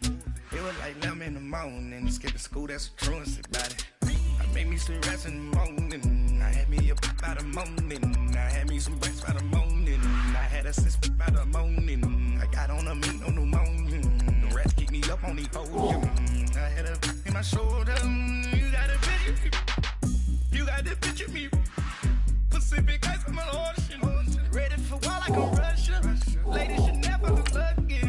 It was like 11 in the morning, skipping school, that's a truancy about it. I made me some rest in the morning. I had me up by the morning. I had me some breakfast by the morning. I had a six by the morning. I got on a mint on the morning. The rats keep me up on the podium. I had a in my shoulder. You got a picture. You got the picture me. Pacific ice on my ocean. Ready for war like a Russian. Ladies should never look lucky.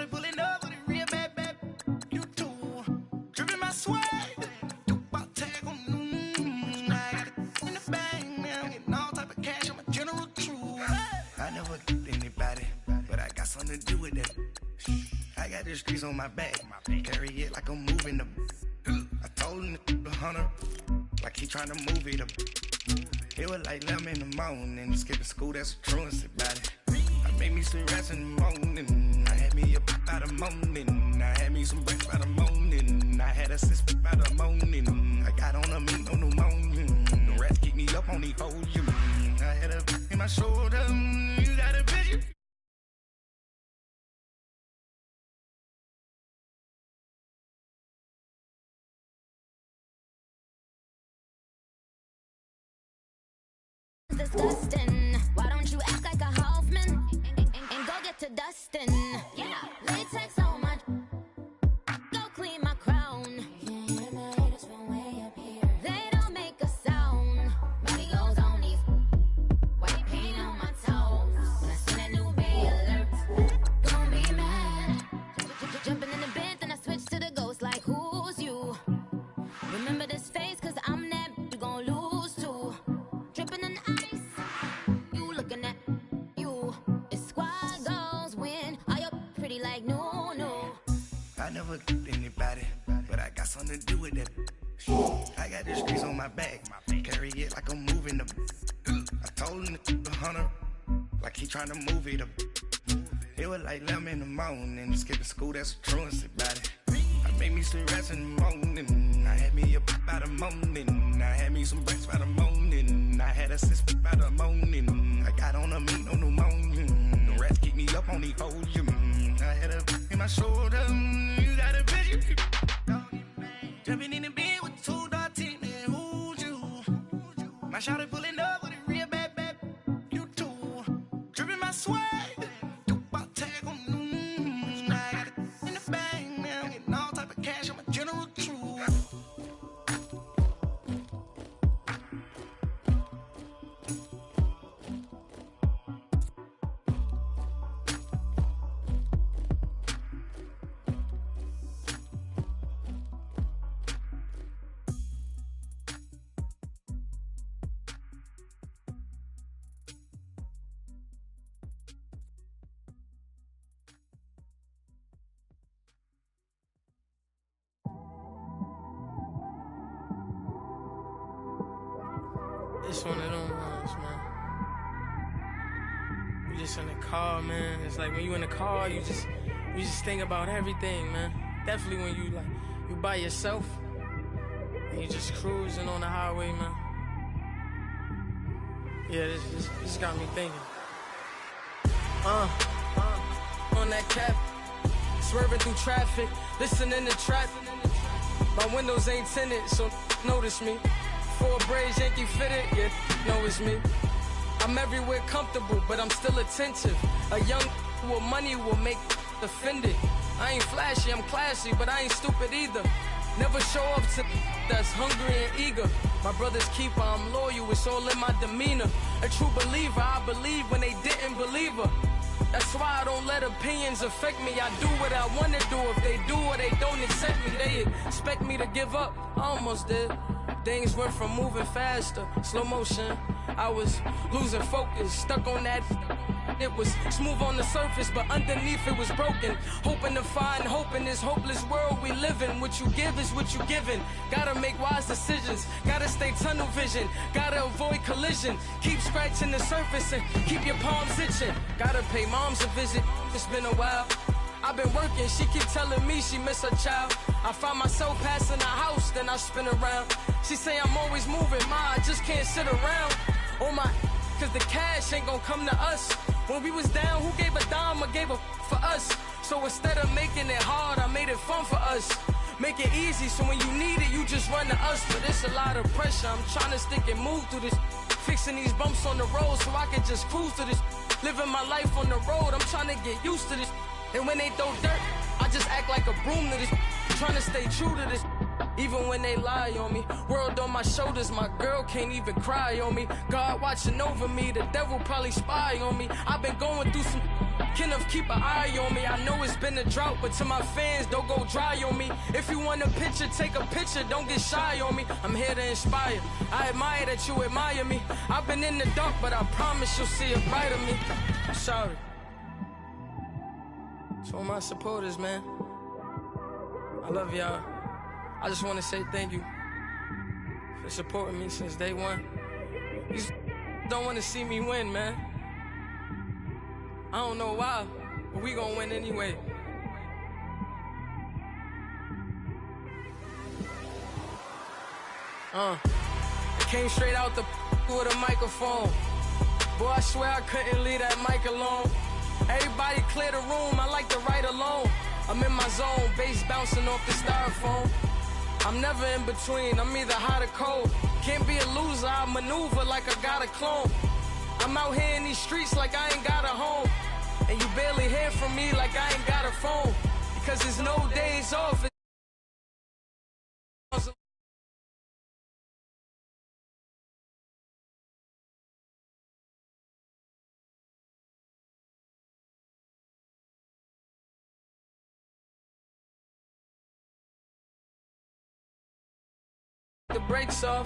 shawty pulling up with a real bad, bad. You too. Dripping my swag. Do about tag on. I got it in the bag, man. I'm getting all type of cash. I'm a general true. I never get anybody, but I got something to do with that. I got the streets on my back. Carry it like I'm moving the. I told him to 100, like he trying to move it up. It was like 11 in the morning, skipping school, that's a truancy about it. I made me some rest in the morning, I had me up by the morning. I had me some breakfast by the morning, I had a six by the morning. I got on a meat on the morning, the rest keep me up on the volume. I had a in my shoulder, you got a bitch. Disgusting. Why don't you act like a Hoffman and go get to dustin'? Yeah, latex so much. Go clean my crown. They don't make a sound. Money goes on these white paint on my toes. When I see that new Bay alert, don't be mad. Jumping in the bed, then I switch to the ghost like who's you? Remember this face, cause I'm that you gon' lose too. Dripping in ice, you looking at you. It's squad goals win. Are you pretty like no, no? I never get anybody, but I got something to do with that. I got the streets on my back, carry it like I'm moving the. I told him to 100, like he trying to move it up. It was like 11 in the morning, skipping school, that's a truancy about it. I made me some rest in the morning, I had me up by the morning. I had me some breakfast by the morning, I had a six by the morning. I got on a meat on the morning, the rest keep me up on the volume. I had a in my shoulder, you got a bitch. Jumping in the bed with two dark teeth, man, who's you? My shawty pulling up with a real bad, bad. You too. Dripping my swag. Do about tag on. I got it in the bag, man. I'm getting all type of cash. I'm a general true. It's one of them ones, man. You just in the car, man. It's like when you in the car, you just think about everything, man. Definitely when you by yourself and you just cruising on the highway, man. Yeah, this got me thinking. On that cap, swerving through traffic, listening to trap. My windows ain't tinted, so notice me. Four braids, Yankee fitted, yeah, know it's me. I'm everywhere comfortable, but I'm still attentive. A young with money will make offended. I ain't flashy, I'm classy, but I ain't stupid either. Never show up to that's hungry and eager. My brother's keeper, I'm loyal, it's all in my demeanor. A true believer, I believe when they didn't believe her. That's why I don't let opinions affect me. I do what I want to do. If they do or they don't accept me, they expect me to give up. I almost did. Things went from moving faster, slow motion. I was losing focus, stuck on that. It was smooth on the surface, but underneath it was broken. Hoping to find hope in this hopeless world we live in. What you give is what you given. Gotta make wise decisions. Gotta stay tunnel vision. Gotta avoid collision. Keep scratching the surface and keep your palms itching. Gotta pay moms a visit. It's been a while. I've been working, she keep telling me she miss her child. I find myself passing the house, then I spin around. She say I'm always moving, ma, I just can't sit around. Oh my, cause the cash ain't gonna come to us. When we was down, who gave a dime or gave a for us? So instead of making it hard, I made it fun for us. Make it easy, so when you need it, you just run to us. But it's a lot of pressure, I'm trying to stick and move through this. Fixing these bumps on the road so I can just cruise to this. Living my life on the road, I'm trying to get used to this. And when they throw dirt, I just act like a broom to this. Trying to stay true to this. even when they lie on me. World on my shoulders, my girl can't even cry on me. God watching over me, the devil probably spy on me. I've been going through some, Kenneth keep an eye on me. I know it's been a drought, but to my fans, don't go dry on me. If you want a picture, take a picture, don't get shy on me. I'm here to inspire, I admire that you admire me. I've been in the dark, but I promise you'll see a brighter me. I'm sorry. To all my supporters, man, I love y'all. I just want to say thank you for supporting me since day one. You just don't want to see me win, man. I don't know why, but we gonna win anyway. I came straight out the with a microphone. Boy, I swear I couldn't leave that mic alone. Everybody clear the room, I like to write alone. I'm in my zone, bass bouncing off the styrofoam. I'm never in between, I'm either hot or cold. Can't be a loser, I maneuver like I got a clone. I'm out here in these streets like I ain't got a home. And you barely hear from me like I ain't got a phone. Because there's no days off. The brakes off.